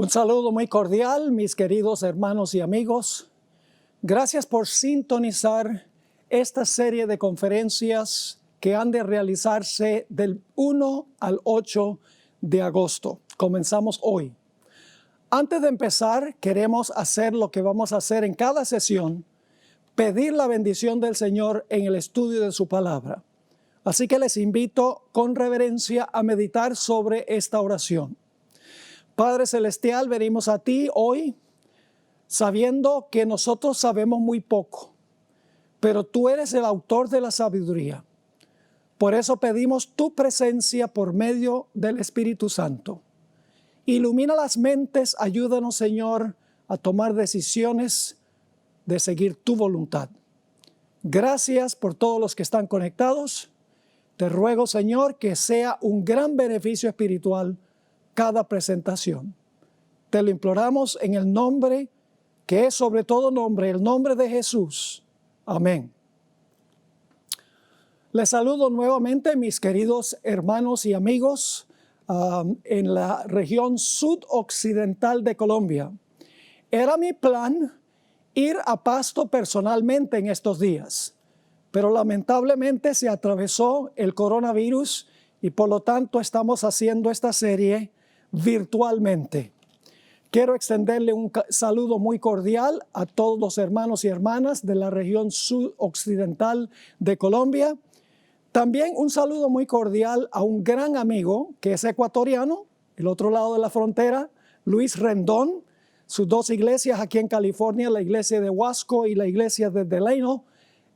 Un saludo muy cordial, mis queridos hermanos y amigos. Gracias por sintonizar esta serie de conferencias que han de realizarse del 1 al 8 de agosto. Comenzamos hoy. Antes de empezar, queremos hacer lo que vamos a hacer en cada sesión, pedir la bendición del Señor en el estudio de su palabra. Así que les invito con reverencia a meditar sobre esta oración. Padre Celestial, venimos a ti hoy sabiendo que nosotros sabemos muy poco, pero tú eres el autor de la sabiduría. Por eso pedimos tu presencia por medio del Espíritu Santo. Ilumina las mentes, ayúdanos, Señor, a tomar decisiones de seguir tu voluntad. Gracias por todos los que están conectados. Te ruego, Señor, que sea un gran beneficio espiritual cada presentación. Te lo imploramos en el nombre que es sobre todo nombre, el nombre de Jesús. Amén. Les saludo nuevamente, mis queridos hermanos y amigos, en la región sudoccidental de Colombia. Era mi plan ir a Pasto personalmente en estos días, pero lamentablemente se atravesó el coronavirus y por lo tanto estamos haciendo esta serie virtualmente. Quiero extenderle un saludo muy cordial a todos los hermanos y hermanas de la región sudoccidental de Colombia. También un saludo muy cordial a un gran amigo que es ecuatoriano, el otro lado de la frontera, Luis Rendón. Sus dos iglesias aquí en California, la iglesia de Huasco y la iglesia de Delano,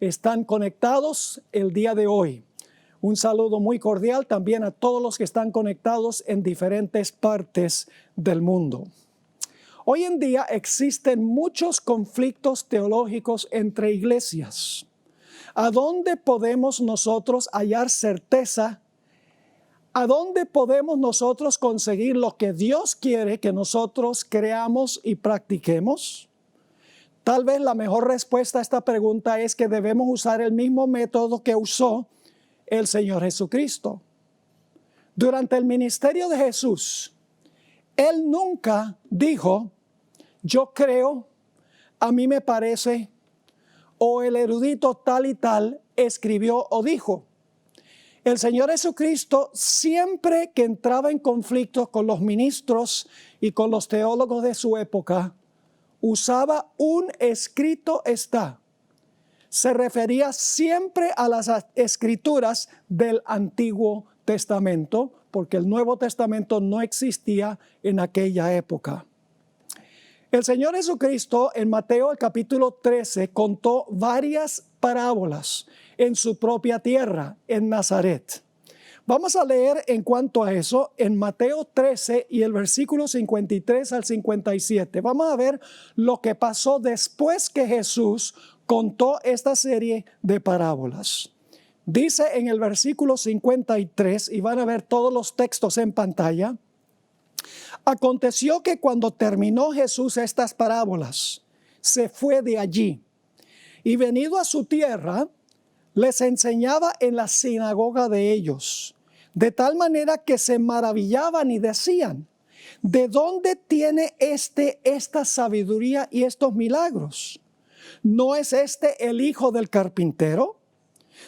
están conectados el día de hoy. Un saludo muy cordial también a todos los que están conectados en diferentes partes del mundo. Hoy en día existen muchos conflictos teológicos entre iglesias. ¿A dónde podemos nosotros hallar certeza? ¿A dónde podemos nosotros conseguir lo que Dios quiere que nosotros creamos y practiquemos? Tal vez la mejor respuesta a esta pregunta es que debemos usar el mismo método que usó el Señor Jesucristo. Durante el ministerio de Jesús, Él nunca dijo, yo creo, a mí me parece, o el erudito tal y tal escribió o dijo. El Señor Jesucristo, siempre que entraba en conflicto con los ministros y con los teólogos de su época, usaba un escrito está. Se refería siempre a las escrituras del Antiguo Testamento, porque el Nuevo Testamento no existía en aquella época. El Señor Jesucristo en Mateo el capítulo 13 contó varias parábolas en su propia tierra, en Nazaret. Vamos a leer en cuanto a eso en Mateo 13 y el versículo 53 al 57. Vamos a ver lo que pasó después que Jesús contó esta serie de parábolas. Dice en el versículo 53, y van a ver todos los textos en pantalla: aconteció que cuando terminó Jesús estas parábolas, se fue de allí, y venido a su tierra, les enseñaba en la sinagoga de ellos, de tal manera que se maravillaban y decían, ¿de dónde tiene esta sabiduría y estos milagros? ¿No es este el hijo del carpintero?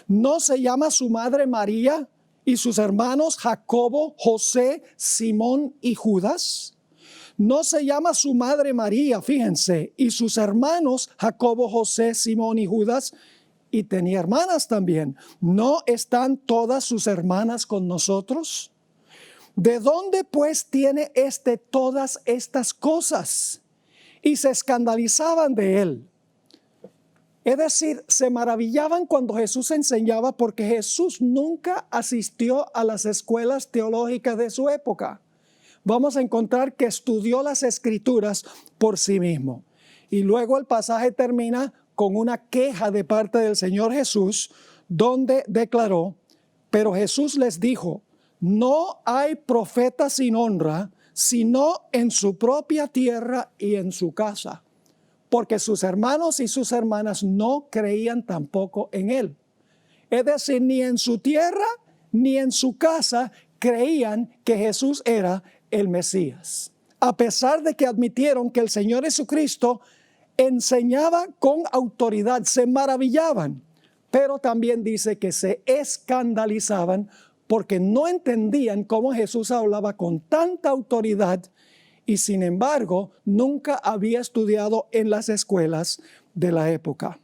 ¿No se llama su madre María y sus hermanos Jacobo, José, Simón y Judas? ¿No se llama su madre María, fíjense, y sus hermanos Jacobo, José, Simón y Judas? Y tenía hermanas también. ¿No están todas sus hermanas con nosotros? ¿De dónde pues tiene todas estas cosas? Y se escandalizaban de él. Es decir, se maravillaban cuando Jesús enseñaba, porque Jesús nunca asistió a las escuelas teológicas de su época. Vamos a encontrar que estudió las Escrituras por sí mismo. Y luego el pasaje termina con una queja de parte del Señor Jesús, donde declaró, pero Jesús les dijo, no hay profeta sin honra, sino en su propia tierra y en su casa. Porque sus hermanos y sus hermanas no creían tampoco en él. Es decir, ni en su tierra ni en su casa creían que Jesús era el Mesías. a pesar de que admitieron que el Señor Jesucristo enseñaba con autoridad, se maravillaban, pero también dice que se escandalizaban porque no entendían cómo Jesús hablaba con tanta autoridad y sin embargo nunca había estudiado en las escuelas de la época.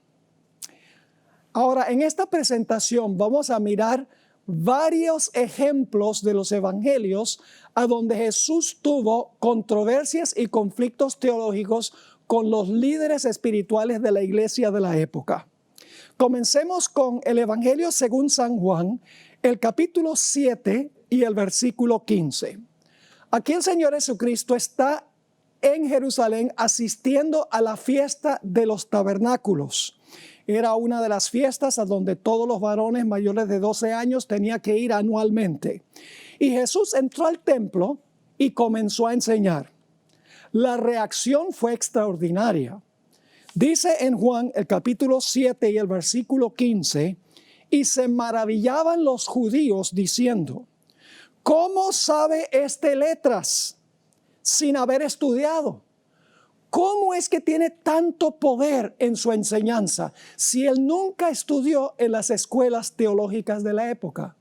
Ahora, en esta presentación vamos a mirar varios ejemplos de los evangelios a donde Jesús tuvo controversias y conflictos teológicos con los líderes espirituales de la iglesia de la época. Comencemos con el Evangelio según San Juan, el capítulo 7 y el versículo 15. Aquí el Señor Jesucristo está en Jerusalén asistiendo a la fiesta de los tabernáculos. Era una de las fiestas a donde todos los varones mayores de 12 años tenían que ir anualmente. Y Jesús entró al templo y comenzó a enseñar. La reacción fue extraordinaria. Dice en Juan el capítulo 7 y el versículo 15, y se maravillaban los judíos diciendo, ¿cómo sabe este letras sin haber estudiado? ¿Cómo es que tiene tanto poder en su enseñanza si él nunca estudió en las escuelas teológicas de la época?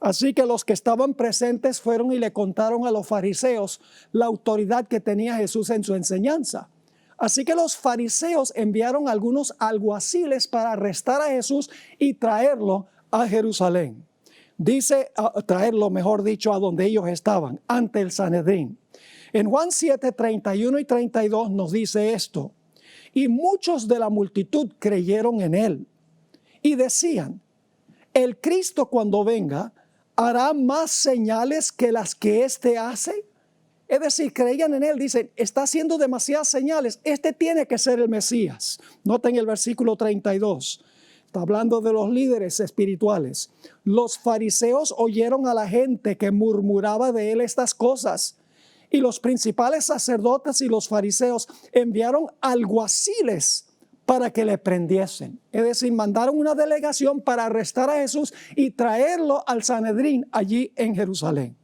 Así que los que estaban presentes fueron y le contaron a los fariseos la autoridad que tenía Jesús en su enseñanza. Así que los fariseos enviaron algunos alguaciles para arrestar a Jesús y traerlo a Jerusalén. Dice, traerlo, mejor dicho, a donde ellos estaban, ante el Sanedrín. En Juan 7, 31 y 32 nos dice esto. Y muchos de la multitud creyeron en él. Y decían, el Cristo cuando venga hará más señales que las que éste hace. Es decir, creían en él, dicen, está haciendo demasiadas señales, este tiene que ser el Mesías. Noten el versículo 32, está hablando de los líderes espirituales. Los fariseos oyeron a la gente que murmuraba de él estas cosas, y los principales sacerdotes y los fariseos enviaron alguaciles para que le prendiesen. Es decir, mandaron una delegación para arrestar a Jesús y traerlo al Sanedrín allí en Jerusalén.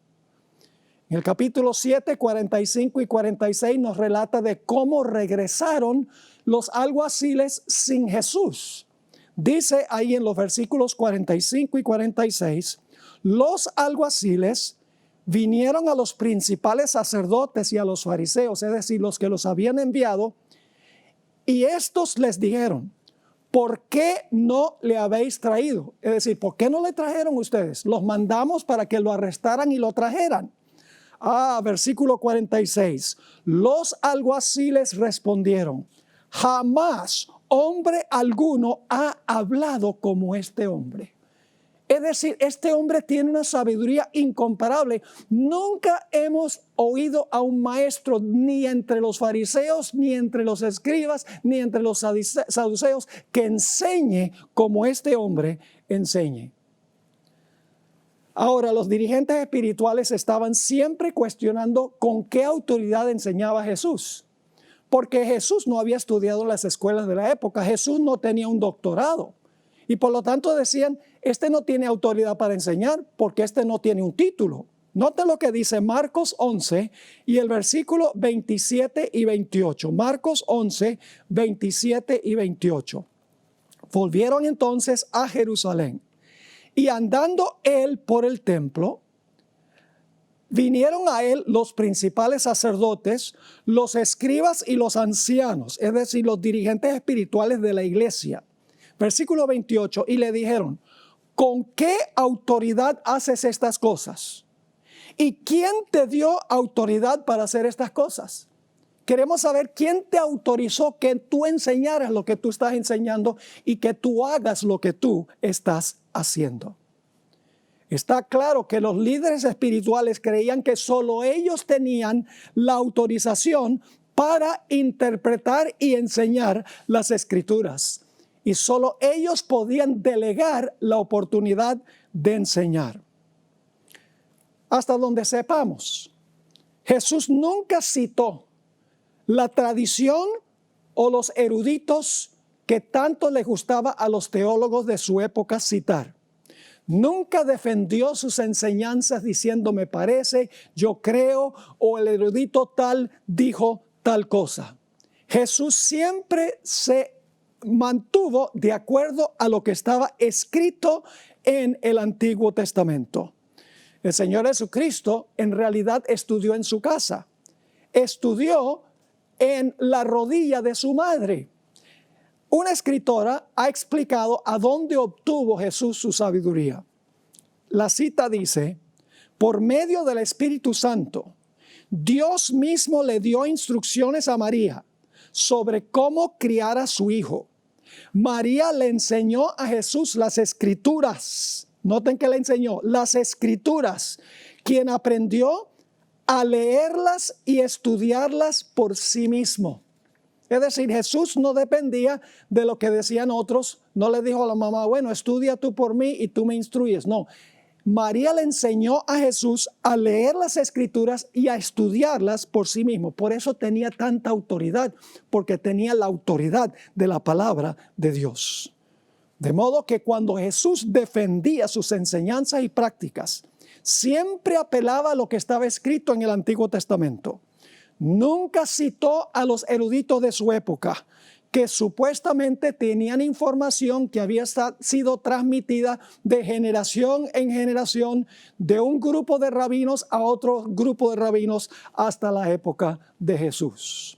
En el capítulo 7, 45 y 46 nos relata de cómo regresaron los alguaciles sin Jesús. Dice ahí en los versículos 45 y 46, los alguaciles vinieron a los principales sacerdotes y a los fariseos, es decir, los que los habían enviado, y estos les dijeron, ¿por qué no le habéis traído? Es decir, ¿por qué no le trajeron ustedes? Los mandamos para que lo arrestaran y lo trajeran. Versículo 46. Los alguaciles respondieron, jamás hombre alguno ha hablado como este hombre. Es decir, este hombre tiene una sabiduría incomparable. Nunca hemos oído a un maestro ni entre los fariseos, ni entre los escribas, ni entre los saduceos que enseñe como este hombre enseñe. Ahora, los dirigentes espirituales estaban siempre cuestionando con qué autoridad enseñaba Jesús. Porque Jesús no había estudiado en las escuelas de la época. Jesús no tenía un doctorado. Y por lo tanto decían, este no tiene autoridad para enseñar porque este no tiene un título. Note lo que dice Marcos 11 y el versículo 27 y 28. Marcos 11, 27 y 28. Volvieron entonces a Jerusalén. Y andando él por el templo, vinieron a él los principales sacerdotes, los escribas y los ancianos, es decir, los dirigentes espirituales de la iglesia. Versículo 28, y le dijeron, ¿con qué autoridad haces estas cosas? ¿Y quién te dio autoridad para hacer estas cosas? Queremos saber quién te autorizó que tú enseñaras lo que tú estás enseñando y que tú hagas lo que tú estás haciendo. Está claro que los líderes espirituales creían que solo ellos tenían la autorización para interpretar y enseñar las Escrituras. Y solo ellos podían delegar la oportunidad de enseñar. Hasta donde sepamos, Jesús nunca citó la tradición o los eruditos que tanto les gustaba a los teólogos de su época citar. Nunca defendió sus enseñanzas diciendo me parece, yo creo, o el erudito tal dijo tal cosa. Jesús siempre se mantuvo de acuerdo a lo que estaba escrito en el Antiguo Testamento. El Señor Jesucristo en realidad estudió en su casa. Estudió en la rodilla de su madre. Una escritora ha explicado a dónde obtuvo Jesús su sabiduría. La cita dice, por medio del Espíritu Santo, Dios mismo le dio instrucciones a María sobre cómo criar a su hijo. María le enseñó a Jesús las Escrituras. Noten que le enseñó las Escrituras, quien aprendió a leerlas y estudiarlas por sí mismo. Es decir, Jesús no dependía de lo que decían otros. No le dijo a la mamá, bueno, estudia tú por mí y tú me instruyes. No, María le enseñó a Jesús a leer las Escrituras y a estudiarlas por sí mismo. Por eso tenía tanta autoridad, porque tenía la autoridad de la palabra de Dios. De modo que cuando Jesús defendía sus enseñanzas y prácticas, siempre apelaba a lo que estaba escrito en el Antiguo Testamento. Nunca citó a los eruditos de su época, que supuestamente tenían información que había sido transmitida de generación en generación, de un grupo de rabinos a otro grupo de rabinos hasta la época de Jesús.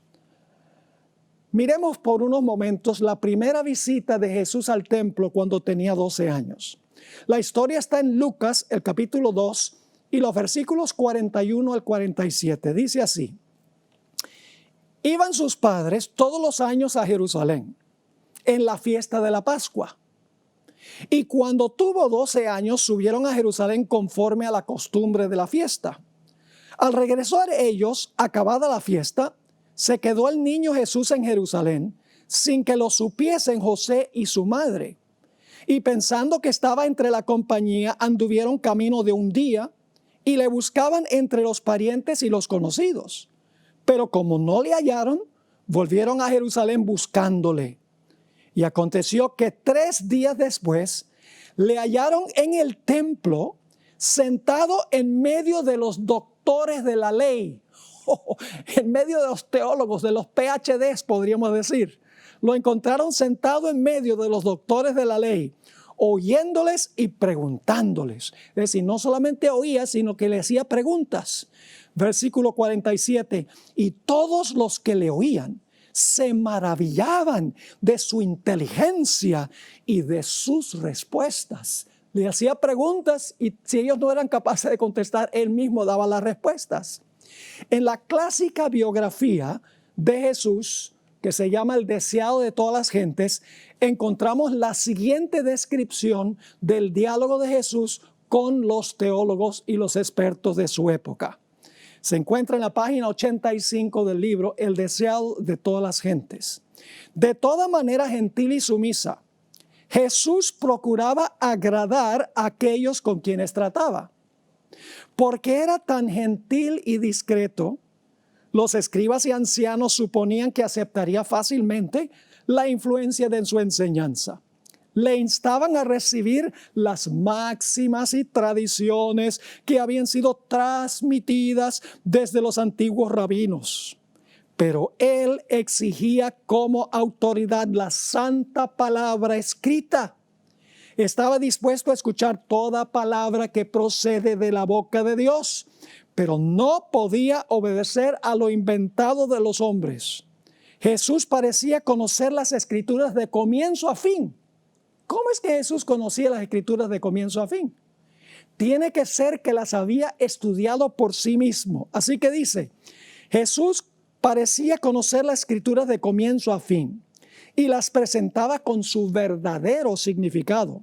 Miremos por unos momentos la primera visita de Jesús al templo cuando tenía 12 años. La historia está en Lucas, el capítulo 2, y los versículos 41 al 47. Dice así. Iban sus padres todos los años a Jerusalén en la fiesta de la Pascua. Y cuando tuvo 12 años, subieron a Jerusalén conforme a la costumbre de la fiesta. Al regresar ellos, acabada la fiesta, se quedó el niño Jesús en Jerusalén, sin que lo supiesen José y su madre. Y pensando que estaba entre la compañía, anduvieron camino de un día y le buscaban entre los parientes y los conocidos. Pero como no le hallaron, volvieron a Jerusalén buscándole. Y aconteció que 3 días después le hallaron en el templo, sentado en medio de los doctores de la ley, en medio de los teólogos, de los PhDs, podríamos decir. Lo encontraron sentado en medio de los doctores de la ley, oyéndoles y preguntándoles. Es decir, no solamente oía, sino que le hacía preguntas. Versículo 47, y todos los que le oían se maravillaban de su inteligencia y de sus respuestas. Le hacía preguntas y si ellos no eran capaces de contestar, él mismo daba las respuestas. En la clásica biografía de Jesús, que se llama El deseado de todas las gentes, encontramos la siguiente descripción del diálogo de Jesús con los teólogos y los expertos de su época. Se encuentra en la página 85 del libro El deseado de todas las gentes. De toda manera gentil y sumisa, Jesús procuraba agradar a aquellos con quienes trataba. Porque era tan gentil y discreto, los escribas y ancianos suponían que aceptaría fácilmente la influencia de su enseñanza. Le instaban a recibir las máximas y tradiciones que habían sido transmitidas desde los antiguos rabinos. Pero él exigía como autoridad la santa palabra escrita. Estaba dispuesto a escuchar toda palabra que procede de la boca de Dios, pero no podía obedecer a lo inventado de los hombres. Jesús parecía conocer las Escrituras de comienzo a fin. ¿Cómo es que Jesús conocía las Escrituras de comienzo a fin? Tiene que ser que las había estudiado por sí mismo. Así que dice, Jesús parecía conocer las Escrituras de comienzo a fin y las presentaba con su verdadero significado.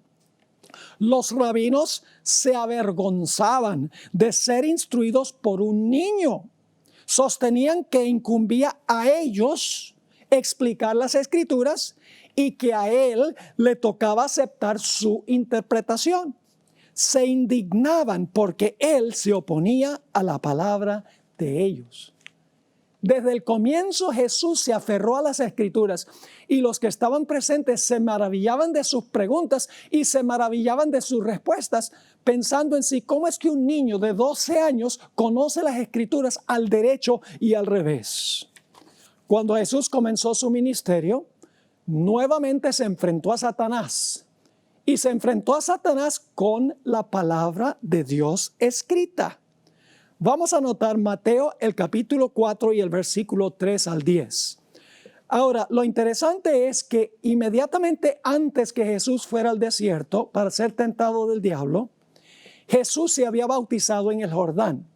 Los rabinos se avergonzaban de ser instruidos por un niño. Sostenían que incumbía a ellos explicar las Escrituras y que a él le tocaba aceptar su interpretación. Se indignaban porque él se oponía a la palabra de ellos. Desde el comienzo Jesús se aferró a las Escrituras y los que estaban presentes se maravillaban de sus preguntas y se maravillaban de sus respuestas, pensando en sí, ¿cómo es que un niño de 12 años conoce las Escrituras al derecho y al revés? Cuando Jesús comenzó su ministerio, nuevamente se enfrentó a Satanás y se enfrentó a Satanás con la palabra de Dios escrita. Vamos a anotar Mateo el capítulo 4 y el versículo 3 al 10. Ahora, lo interesante es que inmediatamente antes que Jesús fuera al desierto para ser tentado del diablo, Jesús se había bautizado en el Jordán.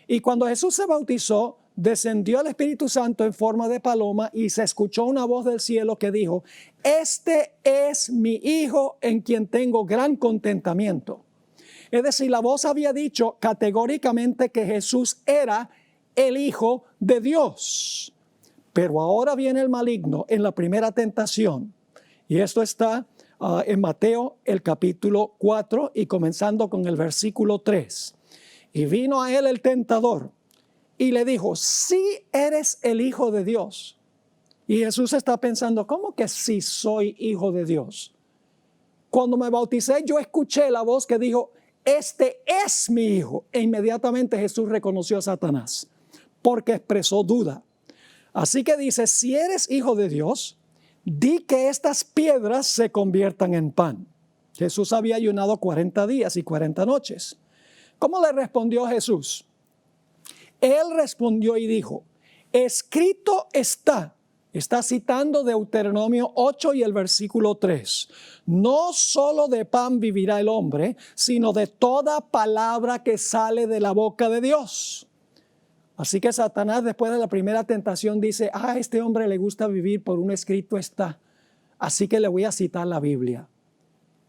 Y cuando Jesús se bautizó, descendió el Espíritu Santo en forma de paloma y se escuchó una voz del cielo que dijo, este es mi Hijo en quien tengo gran contentamiento. Es decir, la voz había dicho categóricamente que Jesús era el Hijo de Dios. Pero ahora viene el maligno en la primera tentación. Y esto está en Mateo el capítulo 4 y comenzando con el versículo 3. Y vino a él el tentador y le dijo, si eres el Hijo de Dios. Y Jesús está pensando, ¿cómo que sí soy Hijo de Dios? Cuando me bauticé yo escuché la voz que dijo, este es mi Hijo. E inmediatamente Jesús reconoció a Satanás porque expresó duda. Así que dice, si eres Hijo de Dios, di que estas piedras se conviertan en pan. Jesús había ayunado 40 días y 40 noches. ¿Cómo le respondió Jesús? Él respondió y dijo, escrito está. Está citando Deuteronomio 8 y el versículo 3. No solo de pan vivirá el hombre, sino de toda palabra que sale de la boca de Dios. Así que Satanás, después de la primera tentación, dice, a este hombre le gusta vivir por un escrito está. Así que le voy a citar la Biblia.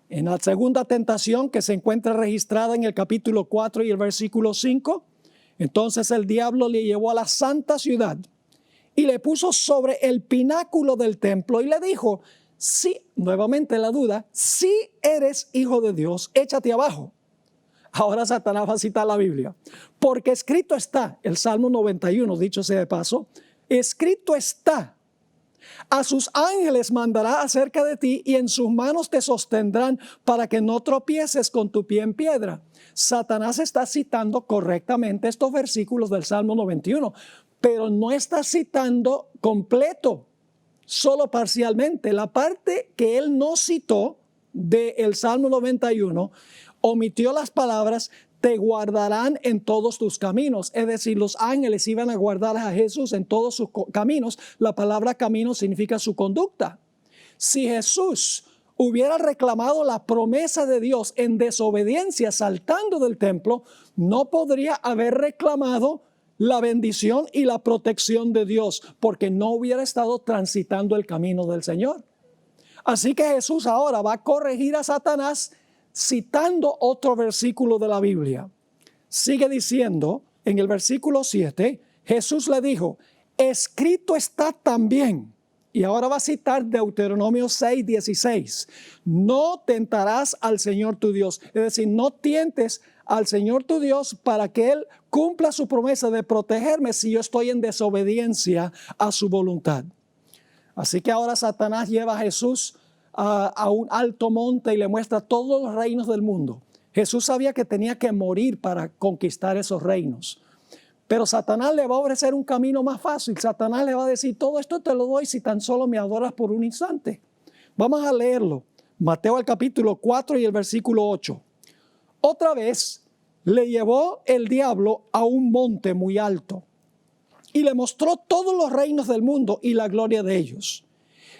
En la segunda tentación, que se encuentra registrada en el capítulo 4 y el versículo 5, entonces el diablo le llevó a la santa ciudad y le puso sobre el pináculo del templo y le dijo, sí, nuevamente la duda, si eres Hijo de Dios, échate abajo. Ahora Satanás va a citar la Biblia. Porque escrito está, el Salmo 91, dicho sea de paso, escrito está, a sus ángeles mandará acerca de ti y en sus manos te sostendrán para que no tropieces con tu pie en piedra. Satanás está citando correctamente estos versículos del Salmo 91, pero no está citando completo, solo parcialmente. La parte que él no citó del Salmo 91 omitió las palabras te guardarán en todos tus caminos. Es decir, los ángeles iban a guardar a Jesús en todos sus caminos. La palabra camino significa su conducta. Si Jesús hubiera reclamado la promesa de Dios en desobediencia saltando del templo, no podría haber reclamado la bendición y la protección de Dios, porque no hubiera estado transitando el camino del Señor. Así que Jesús ahora va a corregir a Satanás citando otro versículo de la Biblia. Sigue diciendo en el versículo 7, Jesús le dijo, escrito está también. Y ahora va a citar Deuteronomio 6:16. No tentarás al Señor tu Dios. Es decir, no tientes al Señor tu Dios para que Él cumpla su promesa de protegerme si yo estoy en desobediencia a su voluntad. Así que ahora Satanás lleva a Jesús a un alto monte y le muestra todos los reinos del mundo. Jesús sabía que tenía que morir para conquistar esos reinos. Pero Satanás le va a ofrecer un camino más fácil. Satanás le va a decir, todo esto te lo doy si tan solo me adoras por un instante. Vamos a leerlo. Mateo el capítulo 4 y el versículo 8. Otra vez le llevó el diablo a un monte muy alto y le mostró todos los reinos del mundo y la gloria de ellos.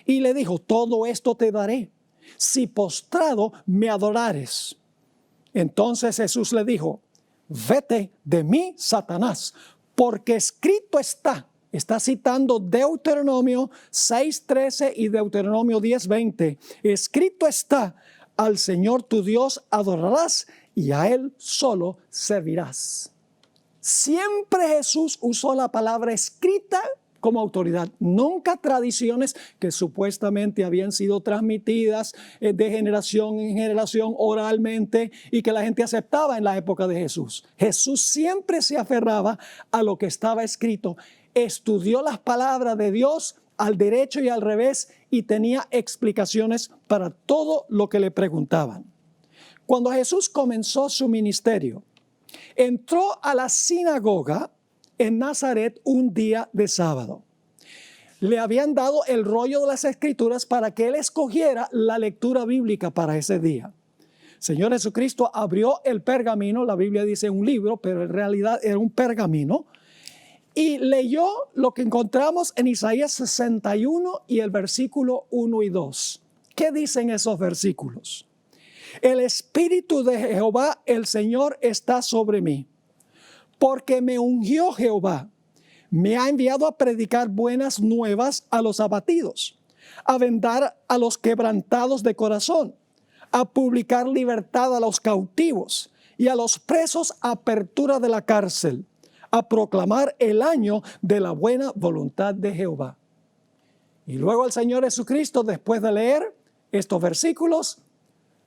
Y le dijo, todo esto te daré si postrado me adorares. Entonces Jesús le dijo, vete de mí, Satanás, porque escrito está. Está citando Deuteronomio 6:13 y Deuteronomio 10:20. Escrito está, al Señor tu Dios adorarás y a Él solo servirás. Siempre Jesús usó la palabra escrita como autoridad, nunca tradiciones que supuestamente habían sido transmitidas de generación en generación oralmente y que la gente aceptaba en la época de Jesús. Jesús siempre se aferraba a lo que estaba escrito estudió las palabras de Dios al derecho y al revés y tenía explicaciones para todo lo que le preguntaban. Cuando Jesús comenzó su ministerio, entró a la sinagoga en Nazaret un día de sábado. Le habían dado el rollo de las Escrituras para que él escogiera la lectura bíblica para ese día. Señor Jesucristo abrió el pergamino, la Biblia dice un libro, pero en realidad era un pergamino, y leyó lo que encontramos en Isaías 61 y el versículo 1 y 2. ¿Qué dicen esos versículos? El Espíritu de Jehová, el Señor, está sobre mí, porque me ungió Jehová. Me ha enviado a predicar buenas nuevas a los abatidos, a vendar a los quebrantados de corazón, a publicar libertad a los cautivos y a los presos apertura de la cárcel, a proclamar el año de la buena voluntad de Jehová. Y luego el Señor Jesucristo, después de leer estos versículos,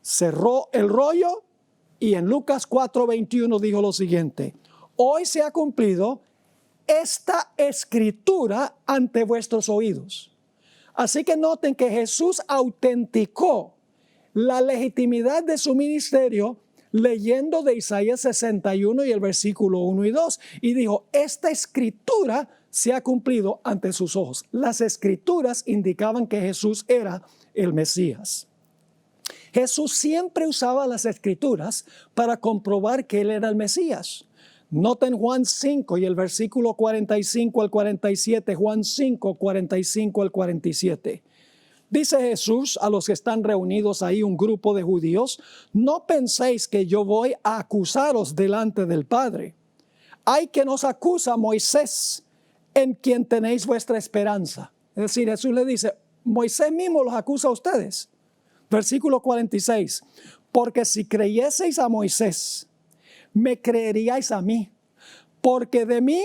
cerró el rollo y en Lucas 4:21 dijo lo siguiente: hoy se ha cumplido esta escritura ante vuestros oídos. Así que noten que Jesús autenticó la legitimidad de su ministerio leyendo de Isaías 61 y el versículo 1 y 2. Y dijo, esta escritura se ha cumplido ante sus ojos. Las escrituras indicaban que Jesús era el Mesías. Jesús siempre usaba las escrituras para comprobar que él era el Mesías. Noten Juan 5 y el versículo 45 al 47, Juan 5, 45 al 47. Dice Jesús a los que están reunidos ahí, un grupo de judíos, no penséis que yo voy a acusaros delante del Padre. Hay que nos acusa Moisés, en quien tenéis vuestra esperanza. Es decir, Jesús le dice, Moisés mismo los acusa a ustedes. Versículo 46, porque si creyeseis a Moisés, me creeríais a mí, porque de mí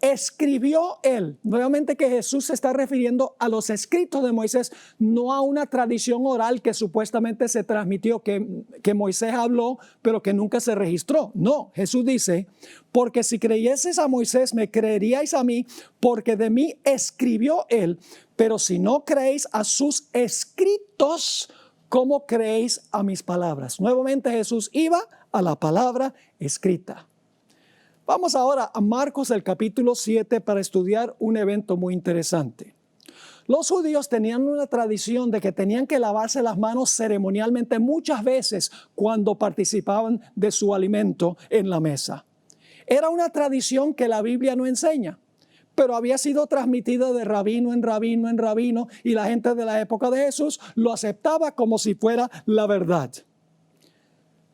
escribió él. Nuevamente que Jesús se está refiriendo a los escritos de Moisés, no a una tradición oral que supuestamente se transmitió, que Moisés habló, pero que nunca se registró. No, Jesús dice, porque si creyeseis a Moisés, me creeríais a mí, porque de mí escribió él. Pero si no creéis a sus escritos, ¿cómo creéis a mis palabras? Nuevamente Jesús iba a la palabra escrita. Vamos ahora a Marcos el capítulo 7 para estudiar un evento muy interesante. Los judíos tenían una tradición de que tenían que lavarse las manos ceremonialmente muchas veces cuando participaban de su alimento en la mesa. Era una tradición que la Biblia no enseña, pero había sido transmitida de rabino en rabino en rabino y la gente de la época de Jesús lo aceptaba como si fuera la verdad.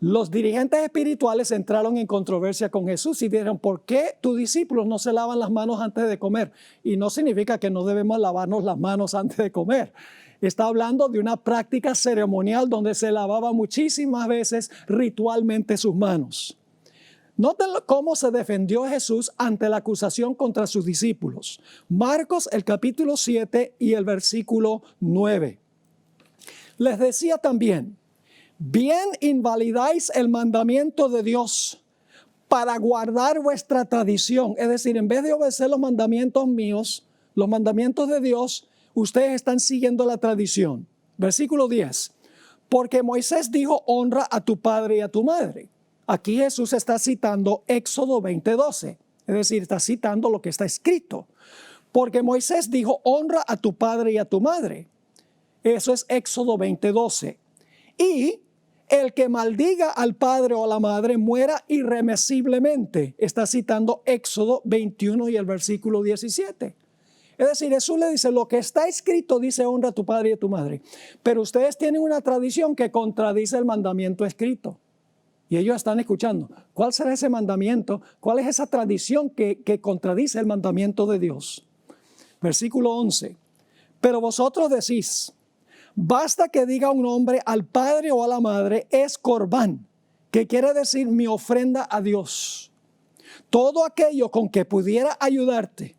Los dirigentes espirituales entraron en controversia con Jesús y dijeron, ¿por qué tus discípulos no se lavan las manos antes de comer? Y no significa que no debemos lavarnos las manos antes de comer. Está hablando de una práctica ceremonial donde se lavaba muchísimas veces ritualmente sus manos. Noten cómo se defendió Jesús ante la acusación contra sus discípulos. Marcos el capítulo 7 y el versículo 9. Les decía también, bien invalidáis el mandamiento de Dios para guardar vuestra tradición. Es decir, en vez de obedecer los mandamientos míos, los mandamientos de Dios, ustedes están siguiendo la tradición. Versículo 10. Porque Moisés dijo, honra a tu padre y a tu madre. Aquí Jesús está citando Éxodo 20:12. Es decir, está citando lo que está escrito. Porque Moisés dijo, honra a tu padre y a tu madre. Eso es Éxodo 20:12. Y el que maldiga al padre o a la madre muera irremisiblemente. Está citando Éxodo 21 y el versículo 17. Es decir, Jesús le dice, lo que está escrito dice honra a tu padre y a tu madre. Pero ustedes tienen una tradición que contradice el mandamiento escrito. Y ellos están escuchando, ¿cuál será ese mandamiento? ¿Cuál es esa tradición que contradice el mandamiento de Dios? Versículo 11. Pero vosotros decís, basta que diga un hombre al padre o a la madre, es corbán, que quiere decir mi ofrenda a Dios. Todo aquello con que pudiera ayudarte.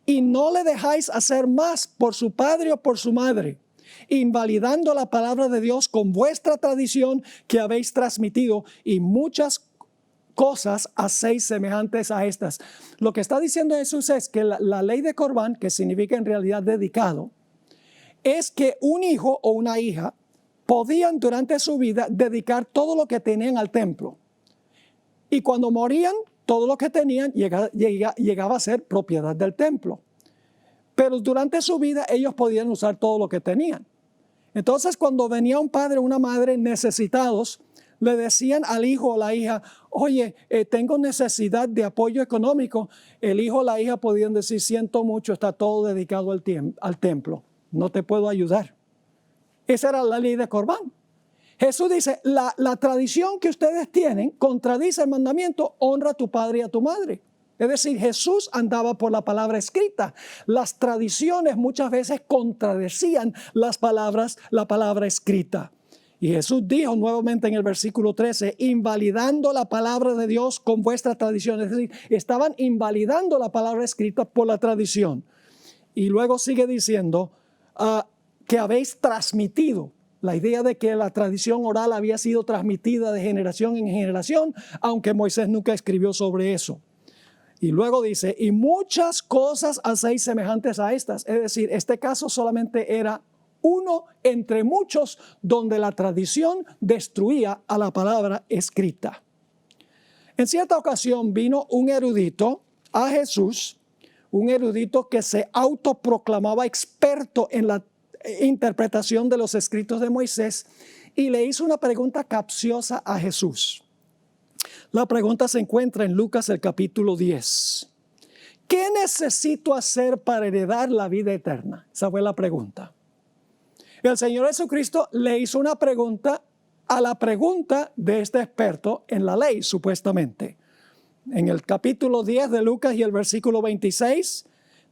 Y no le dejáis hacer más por su padre o por su madre, invalidando la palabra de Dios con vuestra tradición que habéis transmitido y muchas cosas hacéis semejantes a estas. Lo que está diciendo Jesús es que la ley de Corbán, que significa en realidad dedicado, es que un hijo o una hija podían durante su vida dedicar todo lo que tenían al templo. Y cuando morían, todo lo que tenían llegaba a ser propiedad del templo. Pero durante su vida ellos podían usar todo lo que tenían. Entonces, cuando venía un padre o una madre necesitados, le decían al hijo o la hija, oye, tengo necesidad de apoyo económico. El hijo o la hija podían decir, siento mucho, está todo dedicado al templo. No te puedo ayudar. Esa era la ley de Corbán. Jesús dice, la tradición que ustedes tienen contradice el mandamiento, honra a tu padre y a tu madre. Es decir, Jesús andaba por la palabra escrita. Las tradiciones muchas veces contradecían la palabra escrita. Y Jesús dijo nuevamente en el versículo 13, invalidando la palabra de Dios con vuestra tradición. Es decir, estaban invalidando la palabra escrita por la tradición. Y luego sigue diciendo que habéis transmitido. La idea de que la tradición oral había sido transmitida de generación en generación, aunque Moisés nunca escribió sobre eso. Y luego dice, y muchas cosas hacéis semejantes a estas. Es decir, este caso solamente era uno entre muchos donde la tradición destruía a la palabra escrita. En cierta ocasión vino un erudito a Jesús, un erudito que se autoproclamaba experto en la interpretación de los escritos de Moisés, y le hizo una pregunta capciosa a Jesús. La pregunta se encuentra en Lucas el capítulo 10. ¿Qué necesito hacer para heredar la vida eterna? Esa fue la pregunta. El Señor Jesucristo le hizo una pregunta a la pregunta de este experto en la ley, supuestamente. En el capítulo 10 de Lucas y el versículo 26,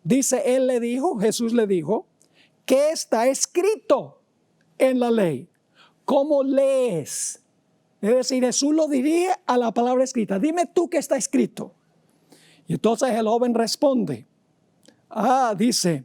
dice, Jesús le dijo, ¿qué está escrito en la ley? ¿Cómo lees? Es decir, Jesús lo dirige a la palabra escrita. Dime tú qué está escrito. Y entonces el joven responde. Dice,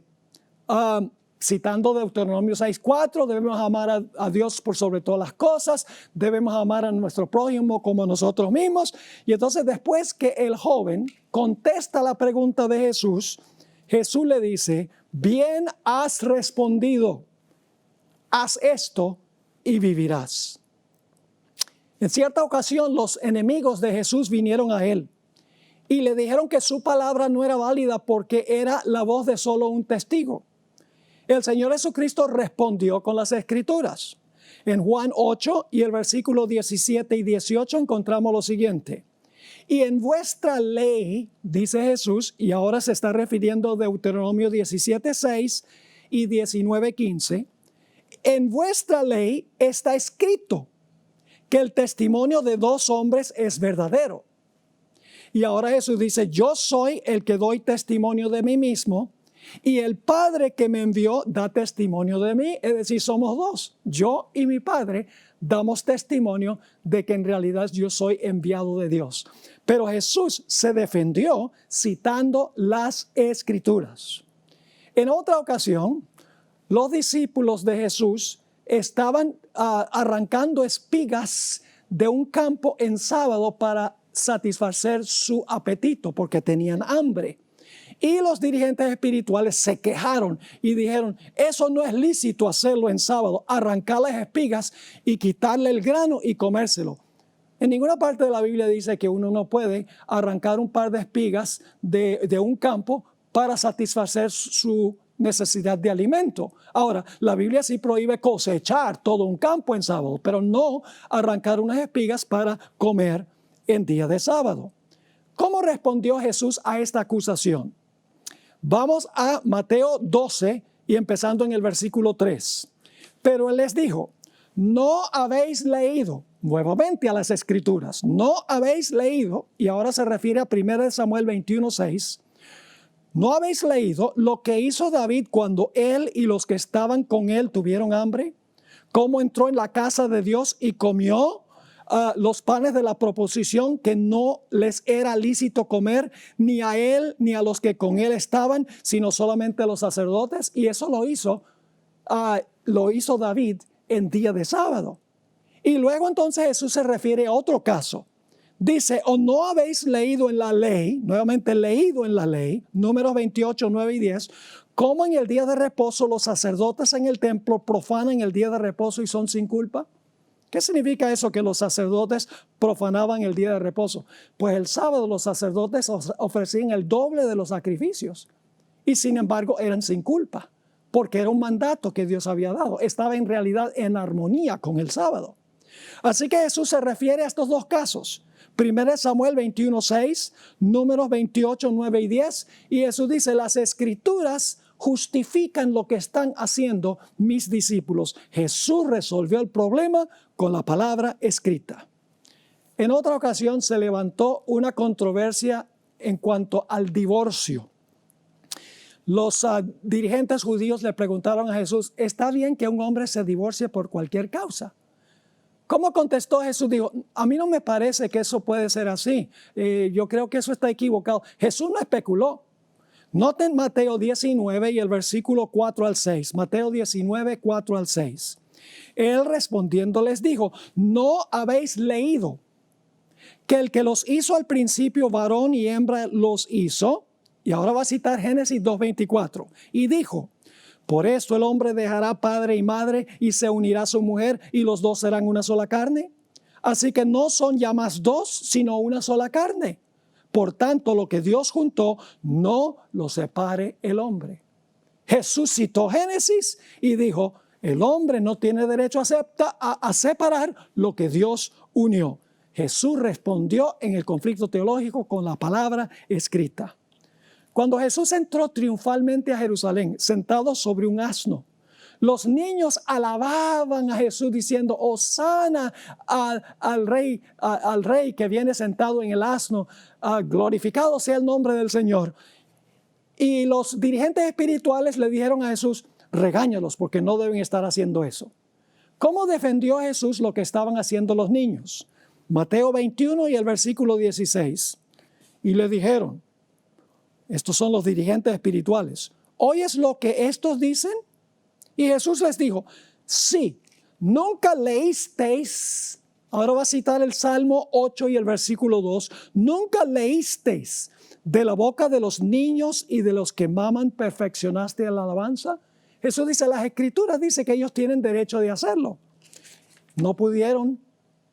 citando Deuteronomio 6:4, debemos amar a Dios por sobre todas las cosas, debemos amar a nuestro prójimo como a nosotros mismos. Y entonces después que el joven contesta la pregunta de Jesús, Jesús le dice, bien has respondido, haz esto y vivirás. En cierta ocasión los enemigos de Jesús vinieron a él y le dijeron que su palabra no era válida porque era la voz de solo un testigo. El Señor Jesucristo respondió con las Escrituras. En Juan 8 y el versículo 17 y 18 encontramos lo siguiente. Y en vuestra ley, dice Jesús, y ahora se está refiriendo a Deuteronomio 17:6 y 19:15, en vuestra ley está escrito que el testimonio de dos hombres es verdadero. Y ahora Jesús dice, yo soy el que doy testimonio de mí mismo y el Padre que me envió da testimonio de mí. Es decir, somos dos. Yo y mi Padre damos testimonio de que en realidad yo soy enviado de Dios. Pero Jesús se defendió citando las Escrituras. En otra ocasión, los discípulos de Jesús estaban arrancando espigas de un campo en sábado para satisfacer su apetito porque tenían hambre. Y los dirigentes espirituales se quejaron y dijeron, eso no es lícito hacerlo en sábado, arrancar las espigas y quitarle el grano y comérselo. En ninguna parte de la Biblia dice que uno no puede arrancar un par de espigas de un campo para satisfacer su necesidad de alimento. Ahora, la Biblia sí prohíbe cosechar todo un campo en sábado, pero no arrancar unas espigas para comer en día de sábado. ¿Cómo respondió Jesús a esta acusación? Vamos a Mateo 12 y empezando en el versículo 3. Pero él les dijo, no habéis leído, nuevamente a las Escrituras, no habéis leído, y ahora se refiere a 1 Samuel 21:6, ¿no habéis leído lo que hizo David cuando él y los que estaban con él tuvieron hambre? ¿Cómo entró en la casa de Dios y comió los panes de la proposición que no les era lícito comer ni a él ni a los que con él estaban, sino solamente a los sacerdotes? Y eso lo hizo David en día de sábado. Y luego entonces Jesús se refiere a otro caso. Dice, ¿o no habéis leído en la ley, nuevamente leído en la ley, Números 28, 9 y 10, cómo en el día de reposo los sacerdotes en el templo profanan el día de reposo y son sin culpa? ¿Qué significa eso, que los sacerdotes profanaban el día de reposo? Pues el sábado los sacerdotes ofrecían el doble de los sacrificios y sin embargo eran sin culpa, porque era un mandato que Dios había dado. Estaba en realidad en armonía con el sábado. Así que Jesús se refiere a estos dos casos. 1 Samuel 21:6, Números 28, 9 y 10. Y Jesús dice, las escrituras justifican lo que están haciendo mis discípulos. Jesús resolvió el problema con la palabra escrita. En otra ocasión se levantó una controversia en cuanto al divorcio. Los dirigentes judíos le preguntaron a Jesús, ¿está bien que un hombre se divorcie por cualquier causa? ¿Cómo contestó Jesús? Dijo, a mí no me parece que eso puede ser así. Yo creo que eso está equivocado. Jesús no especuló. Noten Mateo 19 y el versículo 4 al 6. Mateo 19, 4 al 6. Él respondiendo les dijo, ¿no habéis leído que el que los hizo al principio, varón y hembra los hizo? Y ahora va a citar Génesis 2:24. Y dijo, por esto el hombre dejará padre y madre y se unirá a su mujer y los dos serán una sola carne. Así que no son ya más dos, sino una sola carne. Por tanto, lo que Dios juntó, no lo separe el hombre. Jesús citó Génesis y dijo, el hombre no tiene derecho a separar lo que Dios unió. Jesús respondió en el conflicto teológico con la palabra escrita. Cuando Jesús entró triunfalmente a Jerusalén, sentado sobre un asno, los niños alababan a Jesús diciendo, Hosana al rey que viene sentado en el asno, glorificado sea el nombre del Señor. Y los dirigentes espirituales le dijeron a Jesús, regáñalos porque no deben estar haciendo eso. ¿Cómo defendió Jesús lo que estaban haciendo los niños? Mateo 21 y el versículo 16. Y le dijeron, estos son los dirigentes espirituales, ¿oyes lo que estos dicen? Y Jesús les dijo, sí, nunca leísteis, ahora va a citar el Salmo 8 y el versículo 2, nunca leísteis de la boca de los niños y de los que maman perfeccionaste la alabanza. Jesús dice, las escrituras dicen que ellos tienen derecho de hacerlo. No pudieron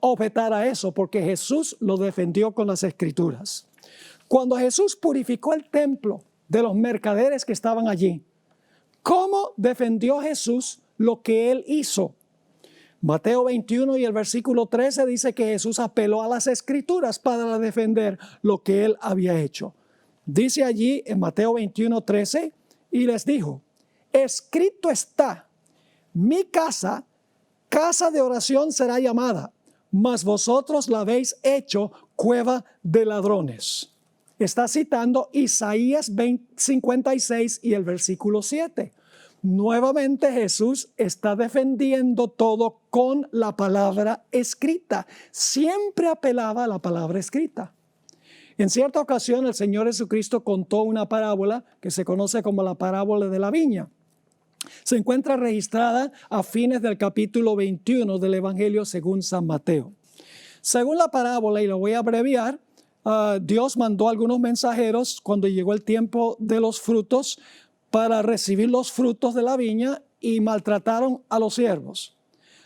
objetar a eso porque Jesús lo defendió con las escrituras. Cuando Jesús purificó el templo de los mercaderes que estaban allí, ¿cómo defendió Jesús lo que él hizo? Mateo 21 y el versículo 13 dice que Jesús apeló a las escrituras para defender lo que él había hecho. Dice allí en Mateo 21, 13, y les dijo, escrito está, mi casa, casa de oración será llamada, mas vosotros la habéis hecho cueva de ladrones. Está citando Isaías 56 y el versículo 7. Nuevamente Jesús está defendiendo todo con la palabra escrita. Siempre apelaba a la palabra escrita. En cierta ocasión el Señor Jesucristo contó una parábola que se conoce como la parábola de la viña. Se encuentra registrada a fines del capítulo 21 del Evangelio según San Mateo. Según la parábola, y lo voy a abreviar, Dios mandó algunos mensajeros cuando llegó el tiempo de los frutos para recibir los frutos de la viña y maltrataron a los siervos.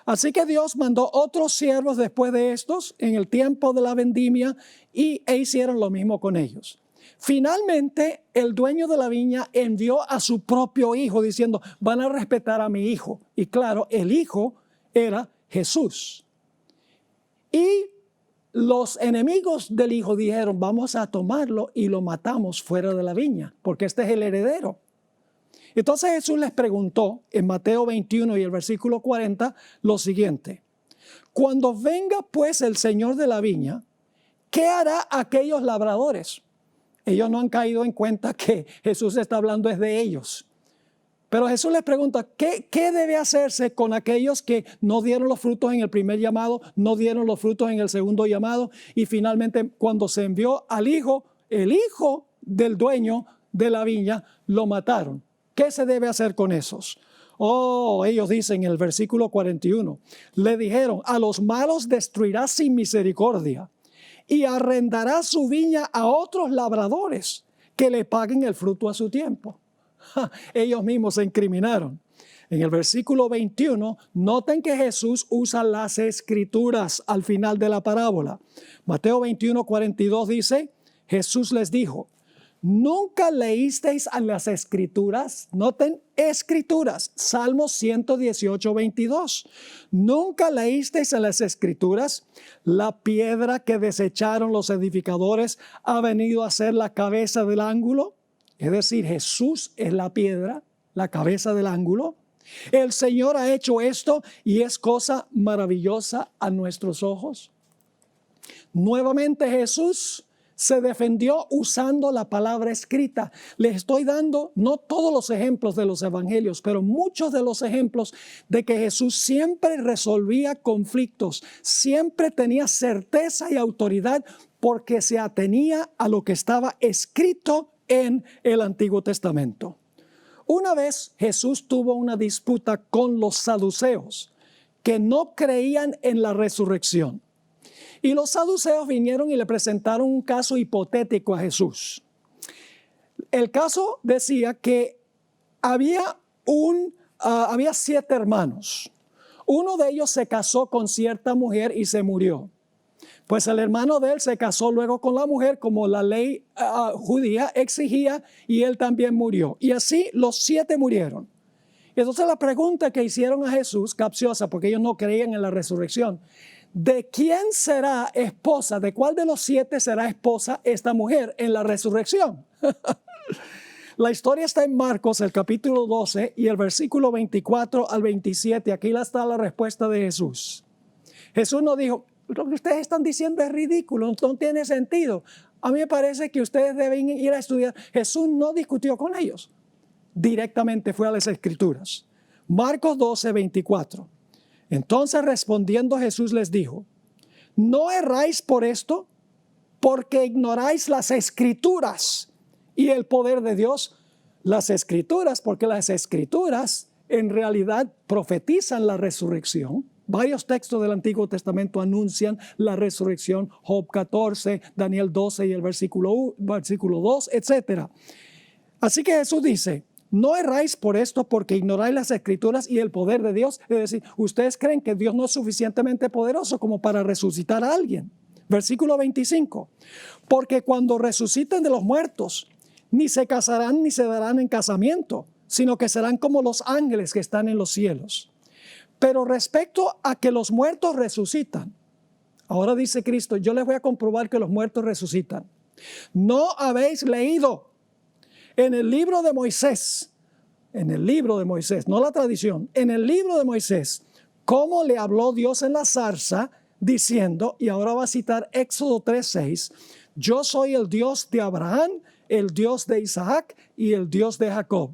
Así que Dios mandó otros siervos después de estos en el tiempo de la vendimia e hicieron lo mismo con ellos. Finalmente, el dueño de la viña envió a su propio hijo diciendo, van a respetar a mi hijo. Y claro, el hijo era Jesús. Y los enemigos del hijo dijeron, vamos a tomarlo y lo matamos fuera de la viña, porque este es el heredero. Entonces Jesús les preguntó en Mateo 21 y el versículo 40 lo siguiente. Cuando venga pues el Señor de la viña, ¿qué hará aquellos labradores? Ellos no han caído en cuenta que Jesús está hablando es de ellos. Pero Jesús les pregunta, ¿qué debe hacerse con aquellos que no dieron los frutos en el primer llamado, no dieron los frutos en el segundo llamado? Y finalmente, cuando se envió al hijo, el hijo del dueño de la viña, lo mataron. ¿Qué se debe hacer con esos? Oh, ellos dicen en el versículo 41, le dijeron, a los malos destruirás sin misericordia y arrendará su viña a otros labradores que le paguen el fruto a su tiempo. Ellos mismos se incriminaron. En el versículo 21, noten que Jesús usa las escrituras al final de la parábola. Mateo 21, 42 dice, Jesús les dijo, ¿nunca leísteis a las escrituras? Noten, escrituras, Salmos 118, 22. ¿Nunca leísteis a las escrituras? La piedra que desecharon los edificadores ha venido a ser la cabeza del ángulo. Es decir, Jesús es la piedra, la cabeza del ángulo. El Señor ha hecho esto y es cosa maravillosa a nuestros ojos. Nuevamente Jesús se defendió usando la palabra escrita. Les estoy dando no todos los ejemplos de los evangelios, pero muchos de los ejemplos de que Jesús siempre resolvía conflictos, siempre tenía certeza y autoridad porque se atenía a lo que estaba escrito en el Antiguo Testamento. Una vez Jesús tuvo una disputa con los saduceos que no creían en la resurrección. Y los saduceos vinieron y le presentaron un caso hipotético a Jesús. El caso decía que había 7 hermanos. Uno de ellos se casó con cierta mujer y se murió. Pues el hermano de él se casó luego con la mujer como la ley judía exigía y él también murió. Y así los 7 murieron. Y entonces la pregunta que hicieron a Jesús, capciosa porque ellos no creían en la resurrección, ¿de quién será esposa? ¿De cuál de los 7 será esposa esta mujer en la resurrección? La historia está en Marcos, el capítulo 12 y el versículo 24 al 27. Aquí está la respuesta de Jesús. Jesús no dijo, lo que ustedes están diciendo es ridículo, no tiene sentido. A mí me parece que ustedes deben ir a estudiar. Jesús no discutió con ellos. Directamente fue a las Escrituras. Marcos 12, 24. Entonces respondiendo Jesús les dijo, ¿no erráis por esto? Porque ignoráis las Escrituras y el poder de Dios. Las Escrituras, porque las Escrituras en realidad profetizan la resurrección. Varios textos del Antiguo Testamento anuncian la resurrección, Job 14, Daniel 12 y el versículo 2, etc. Así que Jesús dice, no erráis por esto porque ignoráis las Escrituras y el poder de Dios. Es decir, ustedes creen que Dios no es suficientemente poderoso como para resucitar a alguien. Versículo 25, porque cuando resuciten de los muertos, ni se casarán ni se darán en casamiento, sino que serán como los ángeles que están en los cielos. Pero respecto a que los muertos resucitan, ahora dice Cristo, yo les voy a comprobar que los muertos resucitan. ¿No habéis leído en el libro de Moisés, no la tradición, en el libro de Moisés, cómo le habló Dios en la zarza, diciendo, y ahora va a citar Éxodo 3:6, yo soy el Dios de Abraham, el Dios de Isaac y el Dios de Jacob.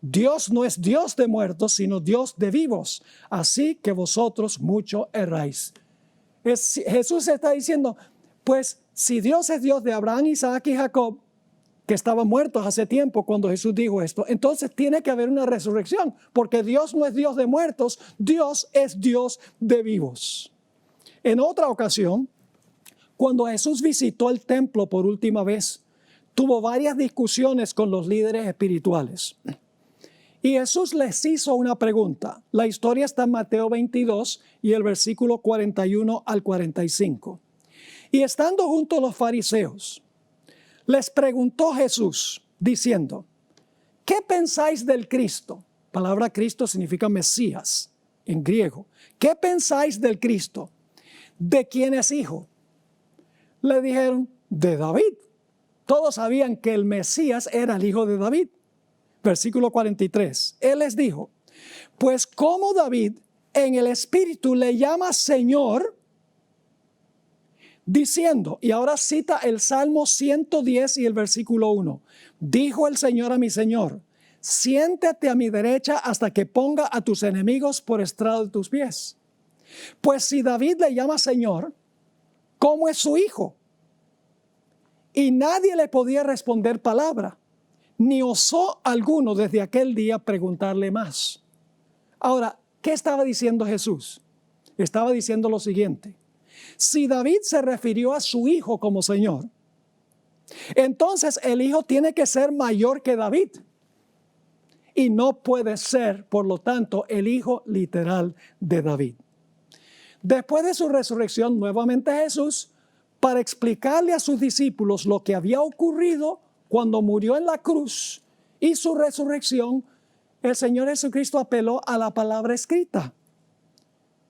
Dios no es Dios de muertos, sino Dios de vivos. Así que vosotros mucho erráis. Jesús está diciendo, pues si Dios es Dios de Abraham, Isaac y Jacob, que estaban muertos hace tiempo cuando Jesús dijo esto, entonces tiene que haber una resurrección, porque Dios no es Dios de muertos, Dios es Dios de vivos. En otra ocasión, cuando Jesús visitó el templo por última vez, tuvo varias discusiones con los líderes espirituales. Y Jesús les hizo una pregunta. La historia está en Mateo 22 y el versículo 41 al 45. Y estando junto a los fariseos, les preguntó Jesús, diciendo, ¿qué pensáis del Cristo? Palabra Cristo significa Mesías en griego. ¿Qué pensáis del Cristo? ¿De quién es hijo? Le dijeron, de David. Todos sabían que el Mesías era el hijo de David. Versículo 43. Él les dijo, pues como David en el Espíritu le llama Señor, diciendo, y ahora cita el Salmo 110 y el versículo 1. Dijo el Señor a mi Señor, siéntate a mi derecha hasta que ponga a tus enemigos por estrado de tus pies. Pues si David le llama Señor, ¿cómo es su hijo? Y nadie le podía responder palabra, ni osó alguno desde aquel día preguntarle más. Ahora, ¿qué estaba diciendo Jesús? Estaba diciendo lo siguiente. Si David se refirió a su hijo como Señor, entonces el hijo tiene que ser mayor que David. Y no puede ser, por lo tanto, el hijo literal de David. Después de su resurrección, nuevamente Jesús, para explicarle a sus discípulos lo que había ocurrido cuando murió en la cruz y su resurrección, el Señor Jesucristo apeló a la palabra escrita.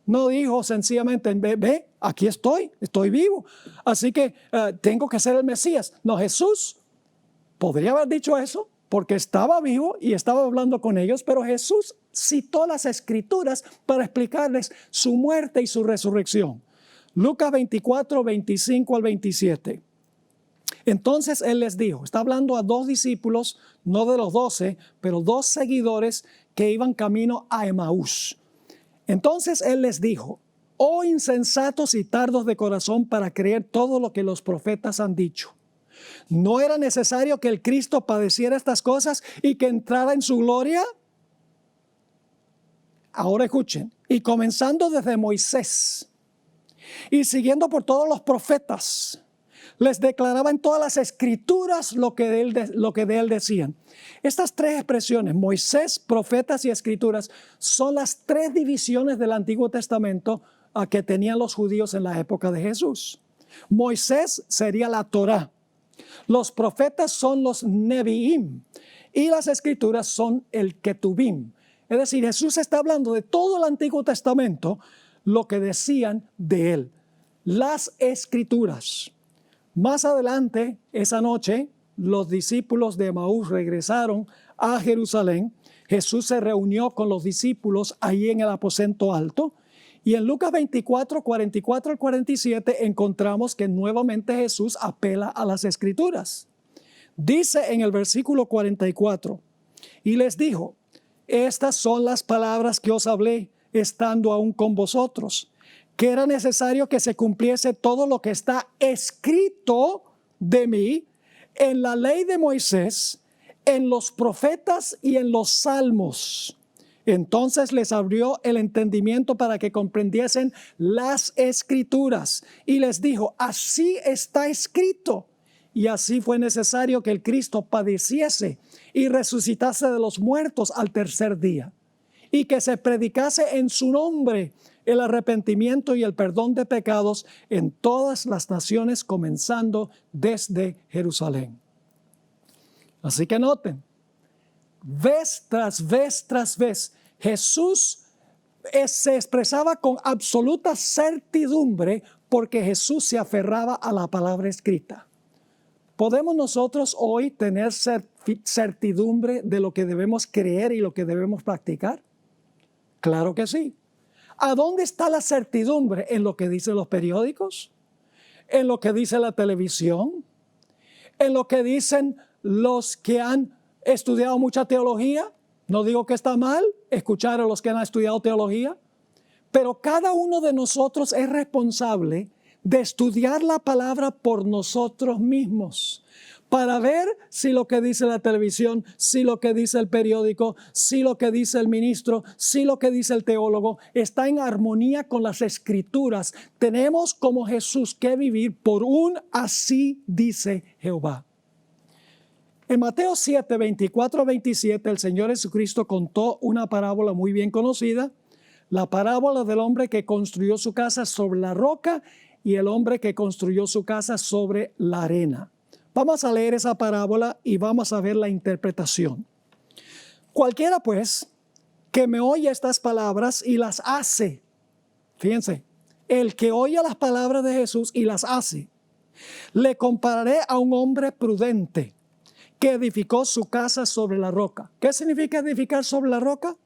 No dijo sencillamente, ve, aquí estoy vivo, así que tengo que ser el Mesías. No, Jesús podría haber dicho eso porque estaba vivo y estaba hablando con ellos, pero Jesús citó las Escrituras para explicarles su muerte y su resurrección. Lucas 24, 25 al 27. Entonces Él les dijo, está hablando a 2 discípulos, no de los 12, pero 2 seguidores que iban camino a Emaús. Entonces Él les dijo, oh insensatos y tardos de corazón para creer todo lo que los profetas han dicho. ¿No era necesario que el Cristo padeciera estas cosas y que entrara en su gloria? Ahora escuchen, y comenzando desde Moisés y siguiendo por todos los profetas, les declaraba en todas las Escrituras lo que de él decían. Estas 3 expresiones, Moisés, profetas y Escrituras, son las 3 divisiones del Antiguo Testamento que tenían los judíos en la época de Jesús. Moisés sería la Torá. Los profetas son los Neviim y las Escrituras son el Ketubim. Es decir, Jesús está hablando de todo el Antiguo Testamento, lo que decían de él. Las Escrituras. Más adelante, esa noche, los discípulos de Emaús regresaron a Jerusalén. Jesús se reunió con los discípulos ahí en el aposento alto. Y en Lucas 24, 44 al 47 encontramos que nuevamente Jesús apela a las Escrituras. Dice en el versículo 44, y les dijo, estas son las palabras que os hablé estando aún con vosotros, que era necesario que se cumpliese todo lo que está escrito de mí en la ley de Moisés, en los profetas y en los salmos. Entonces les abrió el entendimiento para que comprendiesen las Escrituras y les dijo, así está escrito. Y así fue necesario que el Cristo padeciese y resucitase de los muertos al tercer día, y que se predicase en su nombre el arrepentimiento y el perdón de pecados en todas las naciones, comenzando desde Jerusalén. Así que noten, vez tras vez tras vez, Jesús se expresaba con absoluta certidumbre porque Jesús se aferraba a la palabra escrita. ¿Podemos nosotros hoy tener certidumbre de lo que debemos creer y lo que debemos practicar? Claro que sí. ¿A dónde está la certidumbre? ¿En lo que dicen los periódicos? ¿En lo que dice la televisión? ¿En lo que dicen los que han estudiado mucha teología? No digo que está mal escuchar a los que han estudiado teología, pero cada uno de nosotros es responsable de estudiar la palabra por nosotros mismos, para ver si lo que dice la televisión, si lo que dice el periódico, si lo que dice el ministro, si lo que dice el teólogo está en armonía con las Escrituras. Tenemos como Jesús que vivir por un así dice Jehová. En Mateo 7, 24 a 27, el Señor Jesucristo contó una parábola muy bien conocida, la parábola del hombre que construyó su casa sobre la roca y el hombre que construyó su casa sobre la arena. Vamos a leer esa parábola y vamos a ver la interpretación. Cualquiera, pues, que me oye estas palabras y las hace, fíjense, el que oye las palabras de Jesús y las hace, le compararé a un hombre prudente que edificó su casa sobre la roca. ¿Qué significa edificar sobre la roca?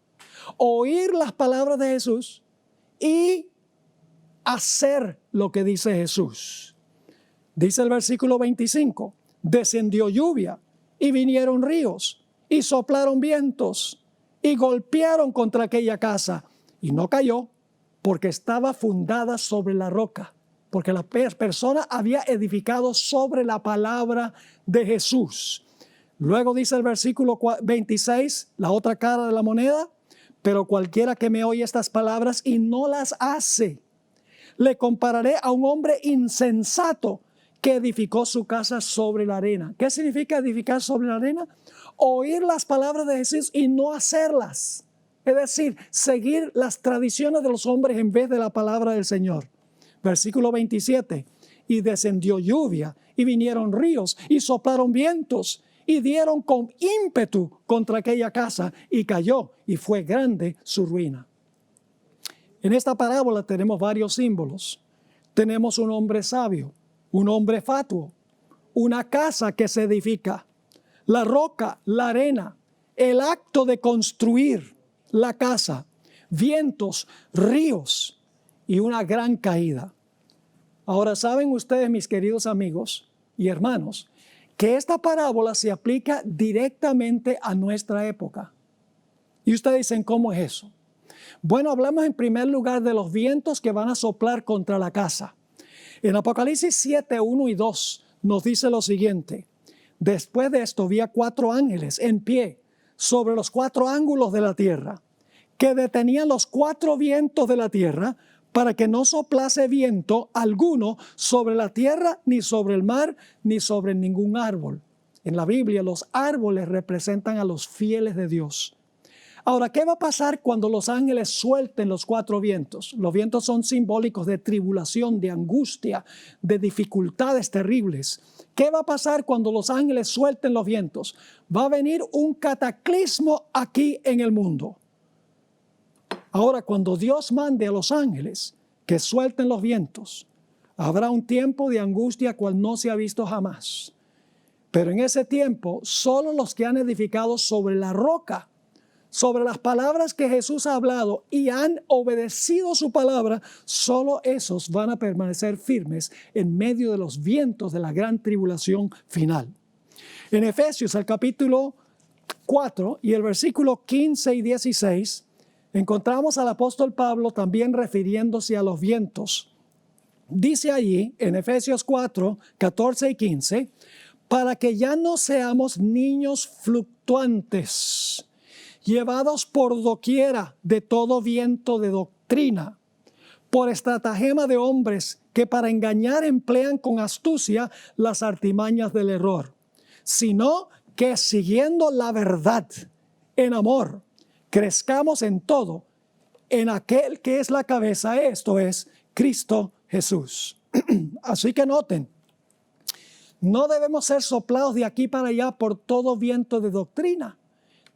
Oír las palabras de Jesús y hacer lo que dice Jesús. Dice el versículo 25, descendió lluvia y vinieron ríos y soplaron vientos y golpearon contra aquella casa y no cayó porque estaba fundada sobre la roca, porque la persona había edificado sobre la palabra de Jesús. Luego dice el versículo 26, la otra cara de la moneda, pero cualquiera que me oye estas palabras y no las hace, Le compararé a un hombre insensato que edificó su casa sobre la arena. ¿Qué significa edificar sobre la arena? Oír las palabras de Jesús y no hacerlas. Es decir, seguir las tradiciones de los hombres en vez de la palabra del Señor. Versículo 27. Y descendió lluvia, y vinieron ríos, y soplaron vientos, y dieron con ímpetu contra aquella casa, y cayó, y fue grande su ruina. En esta parábola tenemos varios símbolos. Tenemos un hombre sabio, un hombre fatuo, una casa que se edifica, la roca, la arena, el acto de construir la casa, vientos, ríos y una gran caída. Ahora, ¿saben ustedes, mis queridos amigos y hermanos, que esta parábola se aplica directamente a nuestra época? Y ustedes dicen, ¿cómo es eso? Bueno, hablamos en primer lugar de los vientos que van a soplar contra la casa. En Apocalipsis 7, 1 y 2 nos dice lo siguiente. Después de esto vi a 4 ángeles en pie sobre los 4 ángulos de la tierra, que detenían los 4 vientos de la tierra, para que no soplase viento alguno sobre la tierra, ni sobre el mar, ni sobre ningún árbol. En la Biblia, los árboles representan a los fieles de Dios. Ahora, ¿qué va a pasar cuando los ángeles suelten los 4 vientos? Los vientos son simbólicos de tribulación, de angustia, de dificultades terribles. ¿Qué va a pasar cuando los ángeles suelten los vientos? Va a venir un cataclismo aquí en el mundo. Ahora, cuando Dios mande a los ángeles que suelten los vientos, habrá un tiempo de angustia cual no se ha visto jamás. Pero en ese tiempo, solo los que han edificado sobre la roca, sobre las palabras que Jesús ha hablado y han obedecido su palabra, solo esos van a permanecer firmes en medio de los vientos de la gran tribulación final. En Efesios, el capítulo 4 y el versículo 15 y 16, encontramos al apóstol Pablo también refiriéndose a los vientos. Dice allí en Efesios 4, 14 y 15, para que ya no seamos niños fluctuantes, llevados por doquiera de todo viento de doctrina, por estratagema de hombres que para engañar emplean con astucia las artimañas del error, sino que siguiendo la verdad en amor, crezcamos en todo, en aquel que es la cabeza, esto es, Cristo Jesús. Así que noten, no debemos ser soplados de aquí para allá por todo viento de doctrina.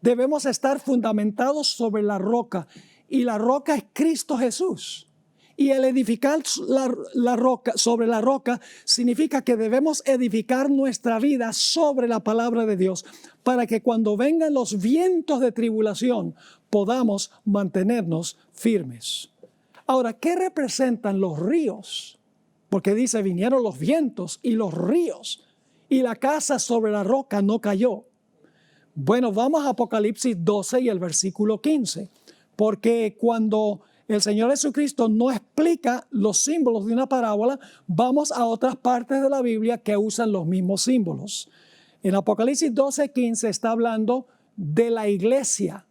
Debemos estar fundamentados sobre la roca, y la roca es Cristo Jesús. Y el edificar la roca, sobre la roca significa que debemos edificar nuestra vida sobre la palabra de Dios, para que cuando vengan los vientos de tribulación podamos mantenernos firmes. Ahora, ¿qué representan los ríos? Porque dice, vinieron los vientos y los ríos, y la casa sobre la roca no cayó. Bueno, vamos a Apocalipsis 12 y el versículo 15, porque cuando el Señor Jesucristo no explica los símbolos de una parábola, vamos a otras partes de la Biblia que usan los mismos símbolos. En Apocalipsis 12, 15 está hablando de la iglesia,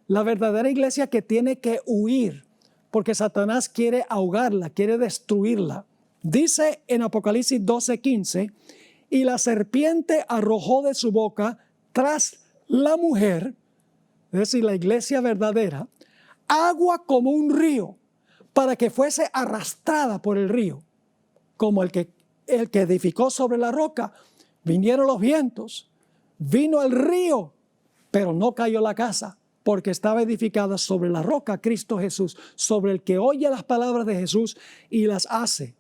la verdadera iglesia que tiene que huir, porque Satanás quiere ahogarla, quiere destruirla. Dice en Apocalipsis 12, 15, y la serpiente arrojó de su boca tras la mujer, es decir, la iglesia verdadera, agua como un río, para que fuese arrastrada por el río, como el que edificó sobre la roca. Vinieron los vientos, vino el río, pero no cayó la casa, porque estaba edificada sobre la roca, Cristo Jesús, sobre el que oye las palabras de Jesús y las hace.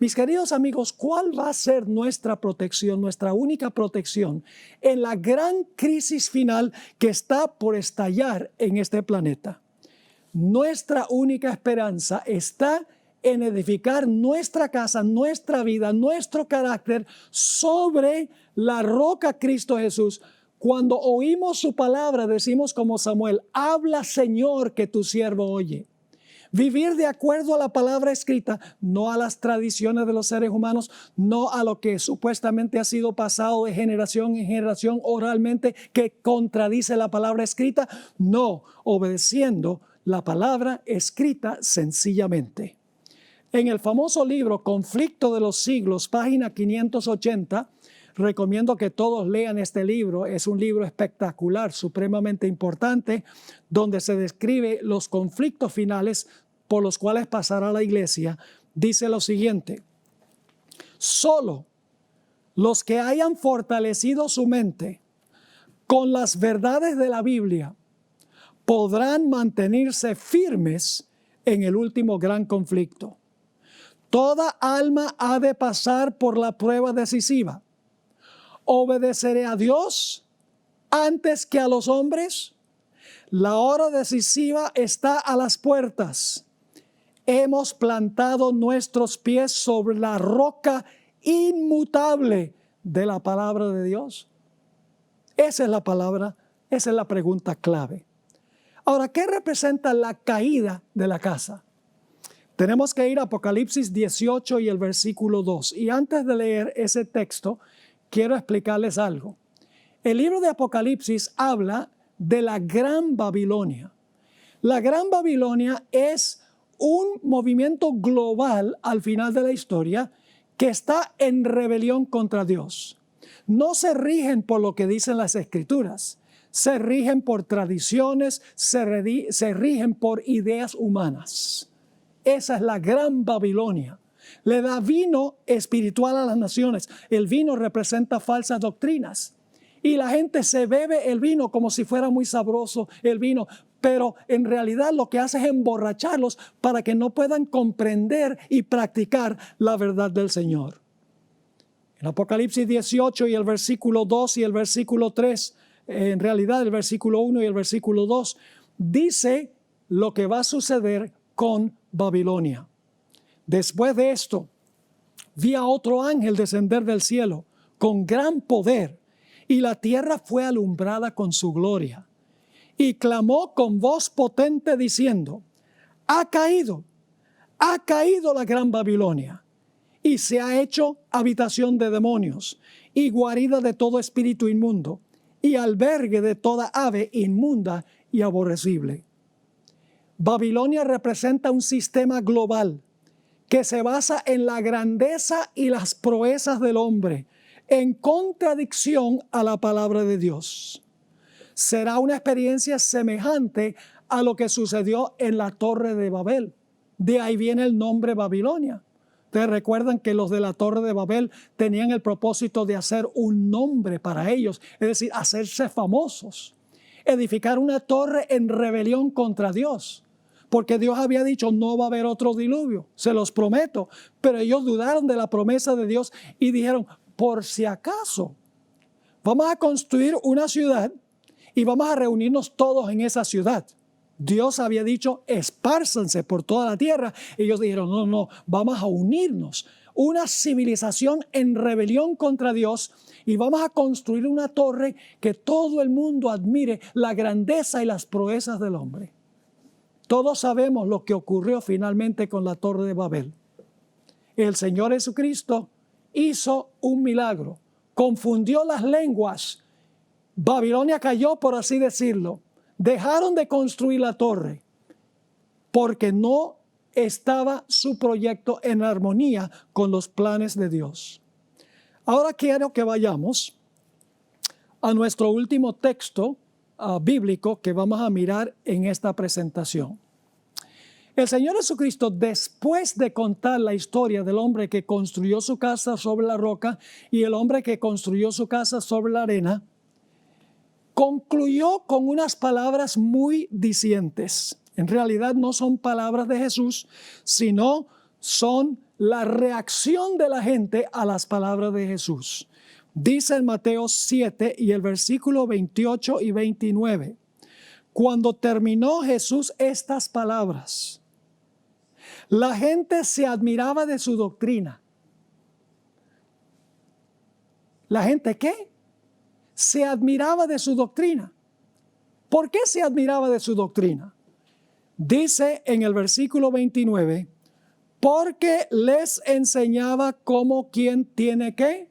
Mis queridos amigos, ¿cuál va a ser nuestra protección, nuestra única protección en la gran crisis final que está por estallar en este planeta? Nuestra única esperanza está en edificar nuestra casa, nuestra vida, nuestro carácter sobre la roca Cristo Jesús. Cuando oímos su palabra, decimos como Samuel, habla Señor que tu siervo oye. Vivir de acuerdo a la palabra escrita, no a las tradiciones de los seres humanos, no a lo que supuestamente ha sido pasado de generación en generación oralmente que contradice la palabra escrita, no, obedeciendo la palabra escrita sencillamente. En el famoso libro Conflicto de los Siglos, página 580, recomiendo que todos lean este libro. Es un libro espectacular, supremamente importante, donde se describe los conflictos finales por los cuales pasará la iglesia. Dice lo siguiente: solo los que hayan fortalecido su mente con las verdades de la Biblia podrán mantenerse firmes en el último gran conflicto. Toda alma ha de pasar por la prueba decisiva. ¿Obedeceré a Dios antes que a los hombres? La hora decisiva está a las puertas. Hemos plantado nuestros pies sobre la roca inmutable de la palabra de Dios. Esa es la palabra, esa es la pregunta clave. Ahora, ¿qué representa la caída de la casa? Tenemos que ir a Apocalipsis 18 y el versículo 2. Y antes de leer ese texto, quiero explicarles algo. El libro de Apocalipsis habla de la Gran Babilonia. La Gran Babilonia es un movimiento global al final de la historia que está en rebelión contra Dios. No se rigen por lo que dicen las Escrituras, se rigen por tradiciones, se rigen por ideas humanas. Esa es la Gran Babilonia. Le da vino espiritual a las naciones. El vino representa falsas doctrinas. Y la gente se bebe el vino como si fuera muy sabroso el vino. Pero en realidad lo que hace es emborracharlos para que no puedan comprender y practicar la verdad del Señor. En Apocalipsis 18 y el versículo 2 y el versículo 3, en realidad el versículo 1 y el versículo 2, dice lo que va a suceder con Babilonia. Después de esto, vi a otro ángel descender del cielo con gran poder, y la tierra fue alumbrada con su gloria. Y clamó con voz potente diciendo: ha caído la gran Babilonia, y se ha hecho habitación de demonios, y guarida de todo espíritu inmundo, y albergue de toda ave inmunda y aborrecible. Babilonia representa un sistema global que se basa en la grandeza y las proezas del hombre, en contradicción a la palabra de Dios. Será una experiencia semejante a lo que sucedió en la Torre de Babel. De ahí viene el nombre Babilonia. Ustedes recuerdan que los de la Torre de Babel tenían el propósito de hacer un nombre para ellos, es decir, hacerse famosos. Edificar una torre en rebelión contra Dios. Porque Dios había dicho: no va a haber otro diluvio, se los prometo. Pero ellos dudaron de la promesa de Dios y dijeron: por si acaso, vamos a construir una ciudad y vamos a reunirnos todos en esa ciudad. Dios había dicho: espárzanse por toda la tierra. Ellos dijeron: no, vamos a unirnos. Una civilización en rebelión contra Dios, y vamos a construir una torre que todo el mundo admire la grandeza y las proezas del hombre. Todos sabemos lo que ocurrió finalmente con la Torre de Babel. El Señor Jesucristo hizo un milagro, confundió las lenguas. Babilonia cayó, por así decirlo. Dejaron de construir la torre porque no estaba su proyecto en armonía con los planes de Dios. Ahora quiero que vayamos a nuestro último texto bíblico que vamos a mirar en esta presentación. El Señor Jesucristo, después de contar la historia del hombre que construyó su casa sobre la roca y el hombre que construyó su casa sobre la arena, concluyó con unas palabras muy dicientes. En realidad no son palabras de Jesús, sino son la reacción de la gente a las palabras de Jesús. Dice en Mateo 7 y el versículo 28 y 29. Cuando terminó Jesús estas palabras, la gente se admiraba de su doctrina. ¿La gente qué? Se admiraba de su doctrina. ¿Por qué se admiraba de su doctrina? Dice en el versículo 29, porque les enseñaba como quien tiene ¿qué?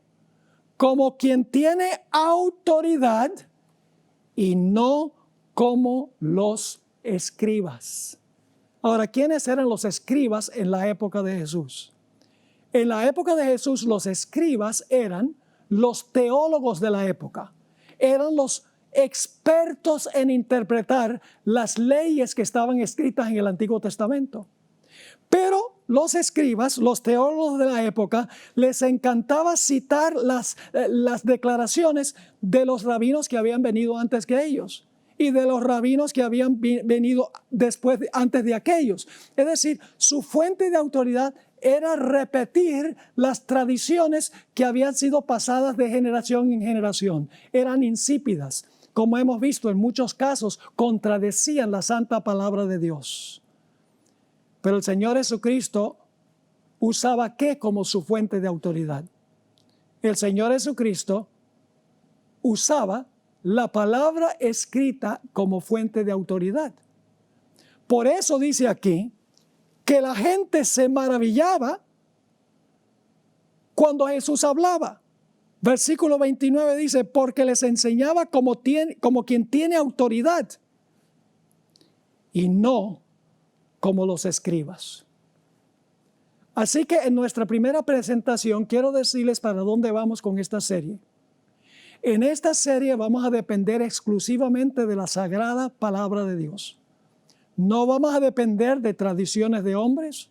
Como quien tiene autoridad y no como los escribas. Ahora, ¿quiénes eran los escribas en la época de Jesús? En la época de Jesús, los escribas eran los teólogos de la época. Eran los expertos en interpretar las leyes que estaban escritas en el Antiguo Testamento. Pero los escribas, los teólogos de la época, les encantaba citar las declaraciones de los rabinos que habían venido antes que ellos y de los rabinos que habían venido antes de aquellos. Es decir, su fuente de autoridad era repetir las tradiciones que habían sido pasadas de generación en generación. Eran insípidas. Como hemos visto, en muchos casos contradecían la santa palabra de Dios. Pero el Señor Jesucristo usaba ¿qué como su fuente de autoridad? El Señor Jesucristo usaba la palabra escrita como fuente de autoridad. Por eso dice aquí que la gente se maravillaba cuando Jesús hablaba. Versículo 29 dice, porque les enseñaba como quien tiene autoridad y no como los escribas. Así que en nuestra primera presentación quiero decirles para dónde vamos con esta serie. En esta serie vamos a depender exclusivamente de la sagrada palabra de Dios. No vamos a depender de tradiciones de hombres,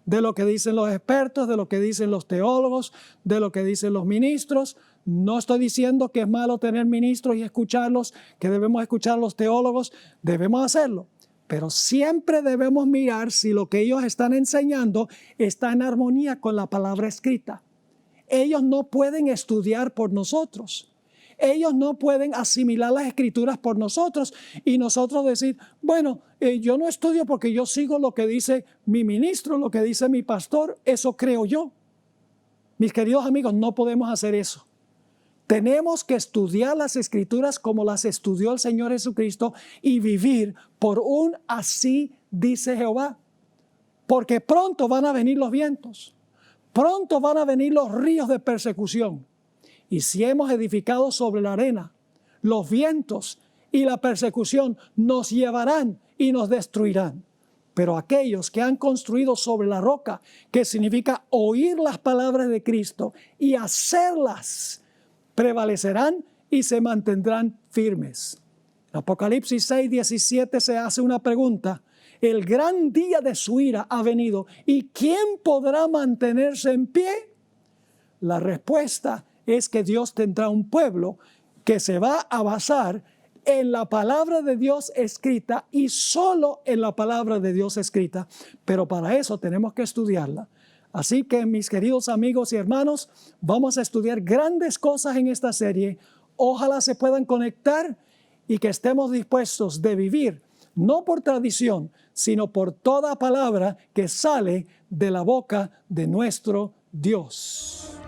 de lo que dicen los expertos, de lo que dicen los teólogos, de lo que dicen los ministros. No estoy diciendo que es malo tener ministros y escucharlos, que debemos escuchar a los teólogos, debemos hacerlo. Pero siempre debemos mirar si lo que ellos están enseñando está en armonía con la palabra escrita. Ellos no pueden estudiar por nosotros. Ellos no pueden asimilar las escrituras por nosotros y nosotros decir, bueno, yo no estudio porque yo sigo lo que dice mi ministro, lo que dice mi pastor, eso creo yo. Mis queridos amigos, no podemos hacer eso. Tenemos que estudiar las escrituras como las estudió el Señor Jesucristo y vivir por un así dice Jehová. Porque pronto van a venir los vientos, pronto van a venir los ríos de persecución. Y si hemos edificado sobre la arena, los vientos y la persecución nos llevarán y nos destruirán. Pero aquellos que han construido sobre la roca, que significa oír las palabras de Cristo y hacerlas, prevalecerán y se mantendrán firmes. En Apocalipsis 6:17 se hace una pregunta. El gran día de su ira ha venido, ¿y quién podrá mantenerse en pie? La respuesta es que Dios tendrá un pueblo que se va a basar en la palabra de Dios escrita y solo en la palabra de Dios escrita. Pero para eso tenemos que estudiarla. Así que, mis queridos amigos y hermanos, vamos a estudiar grandes cosas en esta serie. Ojalá se puedan conectar y que estemos dispuestos de vivir, no por tradición, sino por toda palabra que sale de la boca de nuestro Dios.